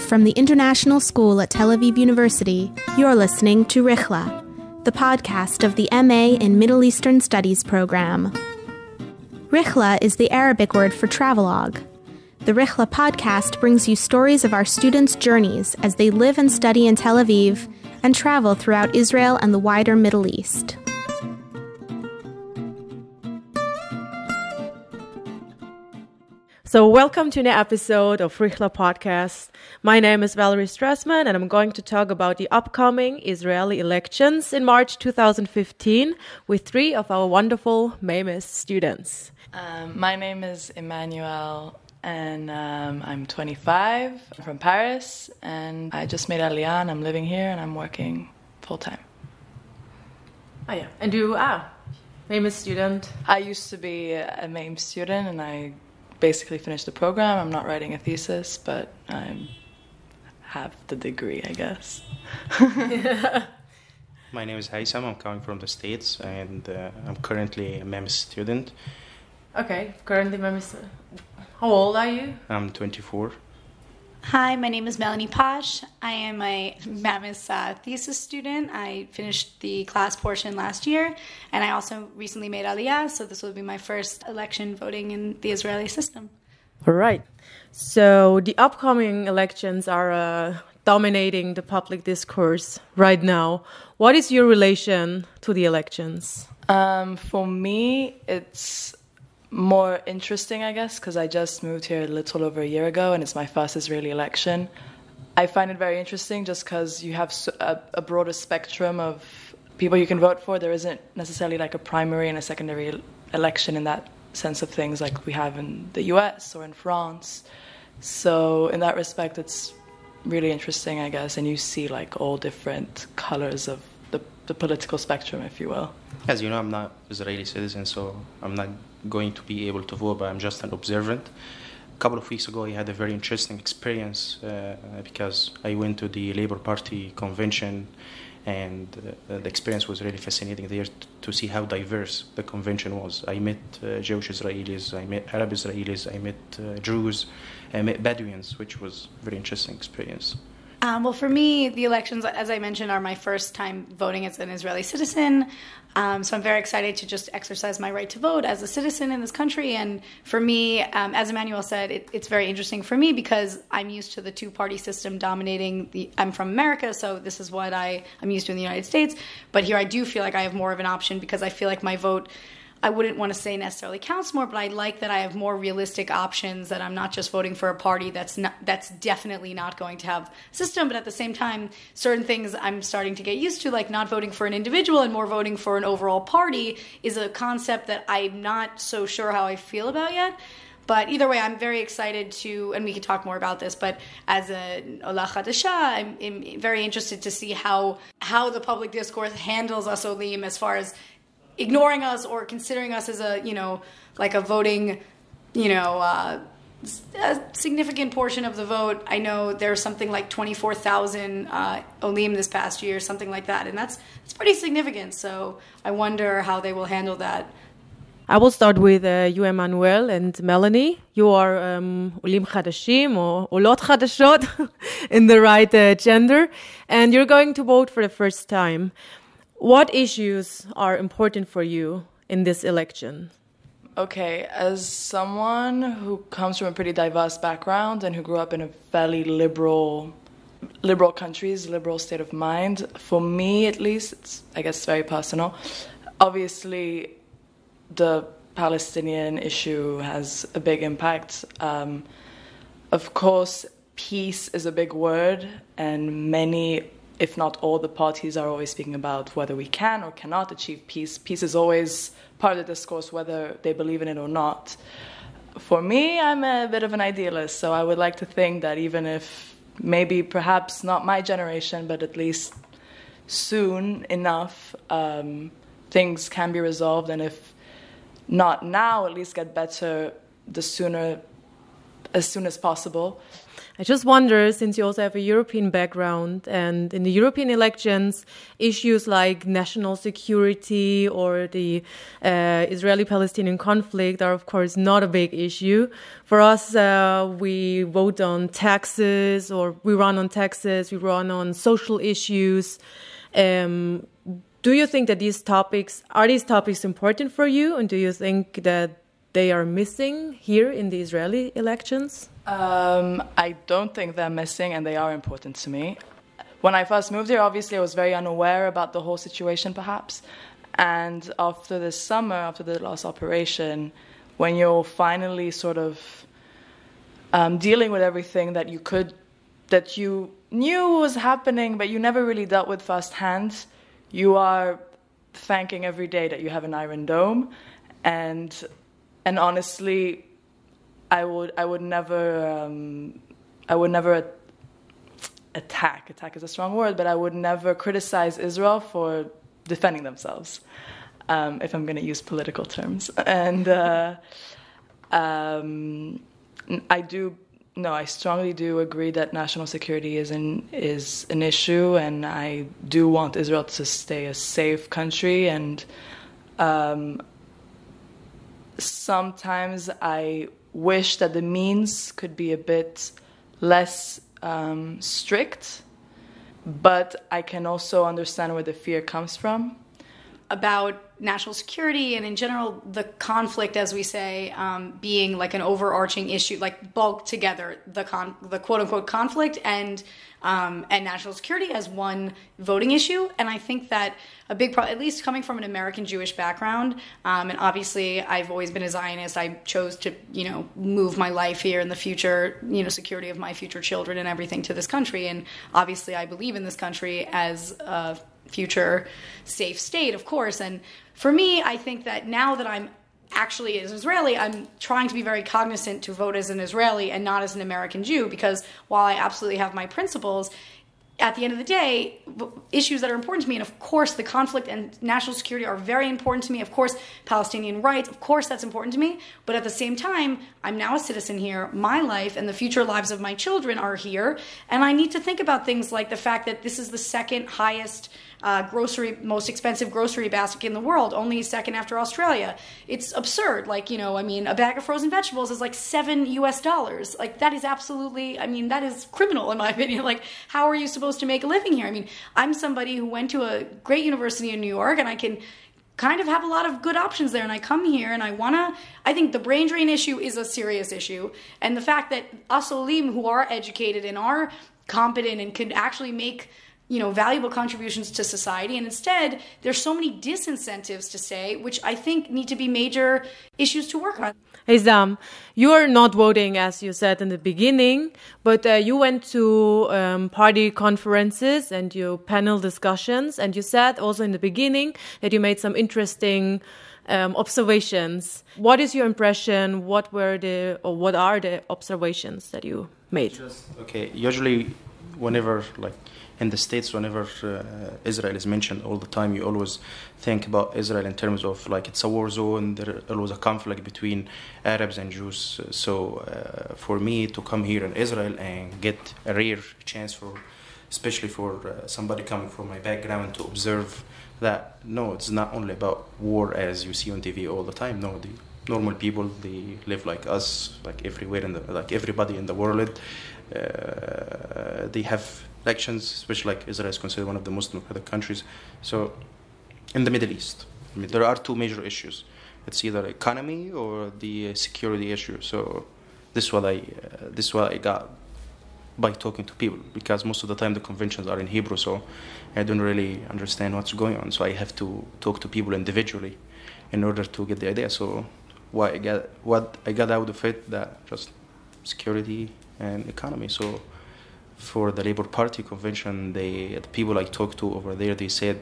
from the International School at Tel Aviv University, you're listening to Rihla, the podcast of the MA in Middle Eastern Studies program. Rihla is the Arabic word for travelogue. The Rihla Podcast brings you stories of our students' journeys as they live and study in Tel Aviv and travel throughout Israel and the wider Middle East. So welcome to an episode of Rihla Podcast. My name is Valerie Strassmann, and I'm going to talk about the upcoming Israeli elections in March 2015 with three of our wonderful MAMES students. My name is Emanuelle, and I'm 25. I'm from Paris, and I just made Aliyah, and I'm living here, and I'm working full-time. Oh yeah, and you are MAMES student? I used to be a MAMES student, and I basically finished the program. I'm not writing a thesis, but I have the degree, I guess. My name is Haisam. I'm coming from the States, and I'm currently a MAMES student. Okay, currently MAMES. How old are you? I'm 24. Hi, my name is Melanie Posh. I am a MAMES thesis student. I finished the class portion last year, and I also recently made Aliyah, so this will be my first election voting in the Israeli system. All right. So the upcoming elections are dominating the public discourse right now. What is your relation to the elections? For me, it's more interesting, I guess, because I just moved here a little over a year ago, and it's my first Israeli election. I find it very interesting just because you have a broader spectrum of people you can vote for. There isn't necessarily like a primary and a secondary election in that sense of things like we have in the US or in France. So in that respect, it's really interesting, I guess, and you see like all different colors of the political spectrum, if you will. As you know, I'm not Israeli citizen, so I'm not going to be able to vote, but I'm just an observant. A couple of weeks ago, I had a very interesting experience because I went to the Labour Party convention, and the experience was really fascinating there to see how diverse the convention was. I met Jewish Israelis, I met Arab Israelis, I met Jews, I met Bedouins, which was a very interesting experience. Well, for me, the elections, as I mentioned, are my first time voting as an Israeli citizen. So I'm very excited to just exercise my right to vote as a citizen in this country. And for me, as Emanuelle said, it's very interesting for me because I'm used to the two-party system dominating. I'm from America, so this is what I'm used to in the United States. But here I do feel like I have more of an option because I feel like my vote, I wouldn't want to say necessarily counts more, but I like that I have more realistic options, that I'm not just voting for a party that's definitely not going to have a system, but at the same time, certain things I'm starting to get used to, like not voting for an individual and more voting for an overall party, is a concept that I'm not so sure how I feel about yet. But either way, I'm very excited to, and we can talk more about this, but as a Ola Chadasha, I'm very interested to see how the public discourse handles us Olim as far as ignoring us or considering us as a voting, a significant portion of the vote. I know there's something like 24,000 Olim this past year, something like that. And that's pretty significant. So I wonder how they will handle that. I will start with you, Emanuelle and Melanie. You are Olim Chadashim or Olot Chadashot in the right gender. And you're going to vote for the first time. What issues are important for you in this election? Okay, as someone who comes from a pretty diverse background and who grew up in a fairly liberal countries, liberal state of mind, for me at least, it's, I guess, very personal. Obviously, the Palestinian issue has a big impact. Of course, peace is a big word, and many, if not all, the parties are always speaking about whether we can or cannot achieve peace. Peace is always part of the discourse, whether they believe in it or not. For me, I'm a bit of an idealist, so I would like to think that even if maybe perhaps not my generation, but at least soon enough, things can be resolved, and if not now, at least get better the sooner as soon as possible. I just wonder, since you also have a European background, and in the European elections, issues like national security or the Israeli-Palestinian conflict are, of course, not a big issue. For us, we vote on taxes, or we run on taxes, we run on social issues. Do you think that these topics important for you, and do you think that they are missing here in the Israeli elections? I don't think they're missing, and they are important to me. When I first moved here, obviously, I was very unaware about the whole situation, perhaps. And after this summer, after the last operation, when you're finally sort of dealing with everything that you knew was happening, but you never really dealt with firsthand, you are thanking every day that you have an Iron Dome, and honestly, I would never attack. Attack is a strong word, but I would never criticize Israel for defending themselves, if I'm going to use political terms. And I strongly do agree that national security is an issue, and I do want Israel to stay a safe country. And sometimes I wish that the means could be a bit less strict, but I can also understand where the fear comes from. About national security and in general the conflict, as we say, being like an overarching issue, like bulked together, the quote-unquote conflict and national security as one voting issue. And I think that a big problem, at least coming from an American Jewish background, and obviously I've always been a Zionist. I chose to, move my life here in the future, security of my future children and everything to this country. And obviously I believe in this country as a future safe state, of course. And for me, I think that now that I'm actually as Israeli, I'm trying to be very cognizant to vote as an Israeli and not as an American Jew, because while I absolutely have my principles, at the end of the day, issues that are important to me, and of course the conflict and national security are very important to me, of course Palestinian rights, of course that's important to me, but at the same time, I'm now a citizen here, my life and the future lives of my children are here, and I need to think about things like the fact that this is the second highest most expensive grocery basket in the world, only second after Australia. It's absurd. A bag of frozen vegetables is like $7 Like, that is absolutely, that is criminal in my opinion. Like, how are you supposed to make a living here? I'm somebody who went to a great university in New York, and I can kind of have a lot of good options there, and I come here and I think the brain drain issue is a serious issue, and the fact that us Olim who are educated and are competent and can actually make valuable contributions to society. And instead, there's so many disincentives to say, which I think need to be major issues to work on. Haisam, you are not voting, as you said in the beginning, but you went to party conferences and your panel discussions, and you said also in the beginning that you made some interesting observations. What is your impression? What are the observations that you made? Usually whenever, in the States, whenever Israel is mentioned all the time, you always think about Israel in terms of it's a war zone, there always a conflict between Arabs and Jews. So for me to come here in Israel and get a rare chance especially for somebody coming from my background, to observe that, no, it's not only about war as you see on TV all the time. No, the normal people, they live like us, like everywhere, everybody in the world. They have elections, especially Israel is considered one of the most democratic countries. So in the Middle East, there are two major issues. It's either economy or the security issue. So this is what I got by talking to people, because most of the time the conventions are in Hebrew, so I don't really understand what's going on. So I have to talk to people individually in order to get the idea. So what I got out of it, that just security and economy. So for the Labour Party convention, the people I talked to over there, they said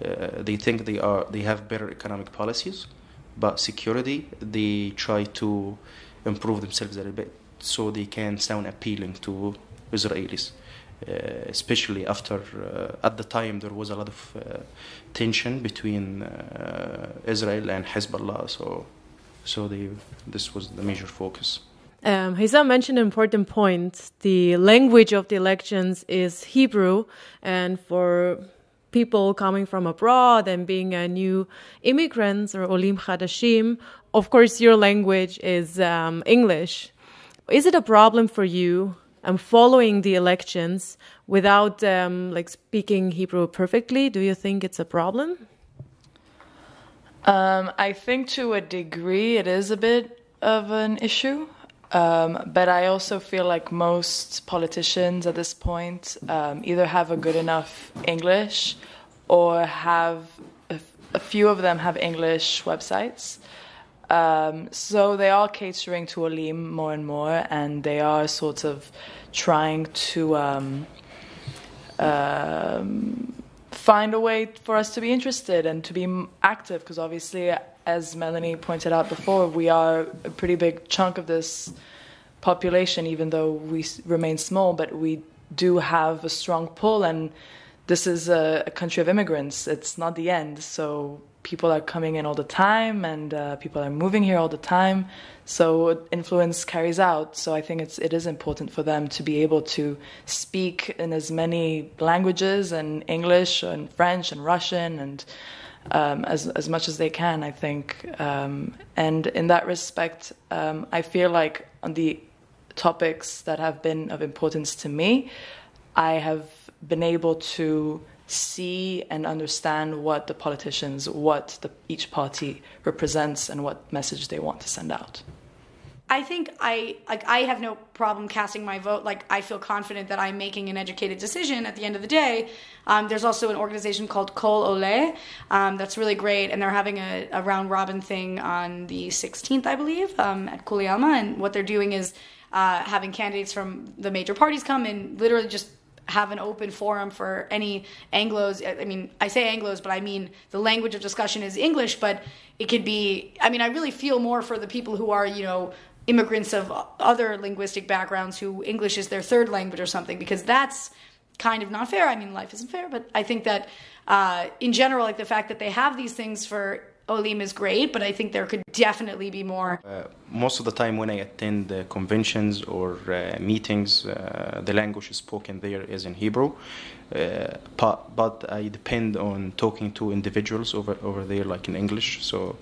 they think they have better economic policies, but security, they try to improve themselves a little bit so they can sound appealing to Israelis, especially after at the time there was a lot of tension between Israel and Hezbollah. So this was the major focus. Haisam mentioned an important point. The language of the elections is Hebrew, and for people coming from abroad and being a new immigrants or olim chadashim, of course your language is English. Is it a problem for you following the elections without speaking Hebrew perfectly? Do you think it's a problem? I think to a degree it is a bit of an issue. But I also feel like most politicians at this point either have a good enough English or have a few of them have English websites. So they are catering to Olim more and more, and they are sort of trying to find a way for us to be interested and to be active, because obviously, as Melanie pointed out before, we are a pretty big chunk of this population, even though we remain small, but we do have a strong pull, and this is a country of immigrants. It's not the end, so people are coming in all the time, and people are moving here all the time, so influence carries out. So I think it is important for them to be able to speak in as many languages, and English and French and Russian, and as much as they can, I think. And in that respect, I feel like on the topics that have been of importance to me, I have been able to see and understand what the politicians, each party represents, and what message they want to send out. I think I have no problem casting my vote. Like, I feel confident that I'm making an educated decision at the end of the day. There's also an organization called Kol Ole that's really great, and they're having a round-robin thing on the 16th, I believe, at Kuli Alma, and what they're doing is having candidates from the major parties come and literally just have an open forum for any Anglos. I mean, I say Anglos, but I mean the language of discussion is English, but it could be, I mean, I really feel more for the people who are, immigrants of other linguistic backgrounds who English is their third language or something, because that's kind of not fair. I mean, life isn't fair, but I think that in general, like the fact that they have these things for Olim is great, but I think there could definitely be more. Most of the time when I attend conventions or meetings, the language spoken there is in Hebrew, but I depend on talking to individuals over there like in English. So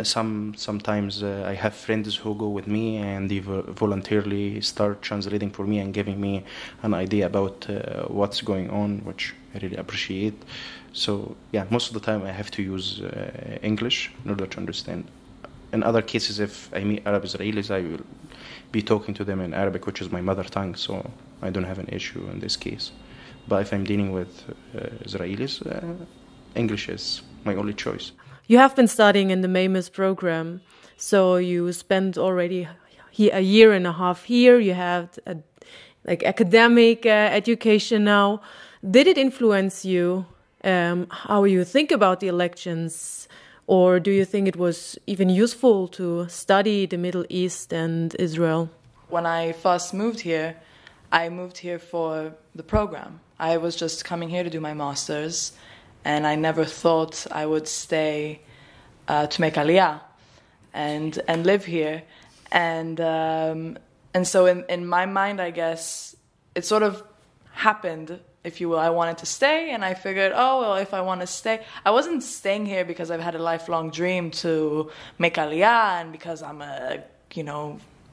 sometimes I have friends who go with me, and they voluntarily start translating for me and giving me an idea about what's going on, which I really appreciate. So yeah, most of the time I have to use English in order to understand. In other cases, if I meet Arab Israelis, I will be talking to them in Arabic, which is my mother tongue, so I don't have an issue in this case. But if I'm dealing with Israelis, English is my only choice. You have been studying in the MAMES program, so you spent already a year and a half here. You have academic education now. Did it influence you how you think about the elections, or do you think it was even useful to study the Middle East and Israel? When I first moved here, I moved here for the program. I was just coming here to do my master's, and I never thought I would stay to make Aliyah and live here. And so in my mind, I guess, it sort of happened, if you will. I wanted to stay, and I figured, if I want to stay, I wasn't staying here because I've had a lifelong dream to make Aliyah, and because I'm a,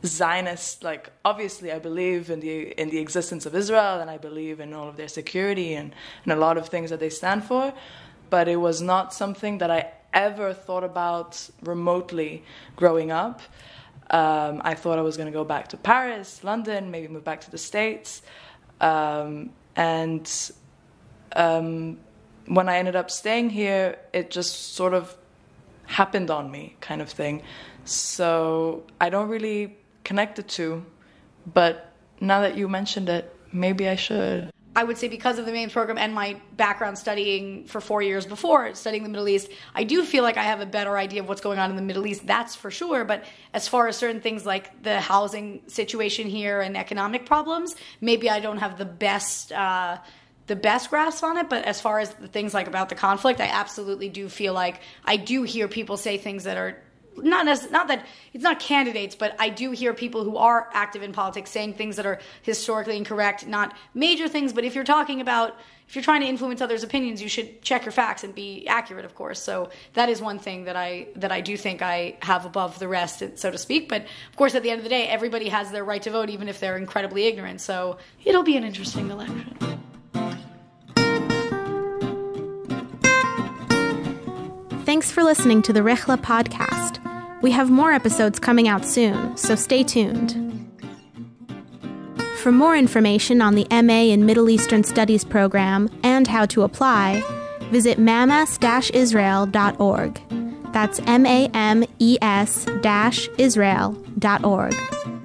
Zionist. Like, obviously I believe in the existence of Israel, and I believe in all of their security and a lot of things that they stand for, but it was not something that I ever thought about remotely growing up. I thought I was going to go back to Paris, London, maybe move back to the States. And when I ended up staying here, it just sort of happened on me, kind of thing. So I don't really connect the two, but now that you mentioned it, maybe I should. I would say because of the MAMES program and my background studying for 4 years before, studying the Middle East, I do feel like I have a better idea of what's going on in the Middle East, that's for sure. But as far as certain things like the housing situation here and economic problems, maybe I don't have the best grasp on it. But as far as the things like about the conflict, I absolutely do feel like I do hear people say things that are not that it's not candidates, but I do hear people who are active in politics saying things that are historically incorrect, not major things, but if you're trying to influence others' opinions, you should check your facts and be accurate, of course. So that is one thing that I do think I have above the rest, so to speak. But of course, at the end of the day, everybody has their right to vote, even if they're incredibly ignorant. So it'll be an interesting election. Thanks for listening to the Rihla Podcast. We have more episodes coming out soon, so stay tuned. For more information on the MA in Middle Eastern Studies program and how to apply, visit mames-israel.org. That's MAMES-Israel.org.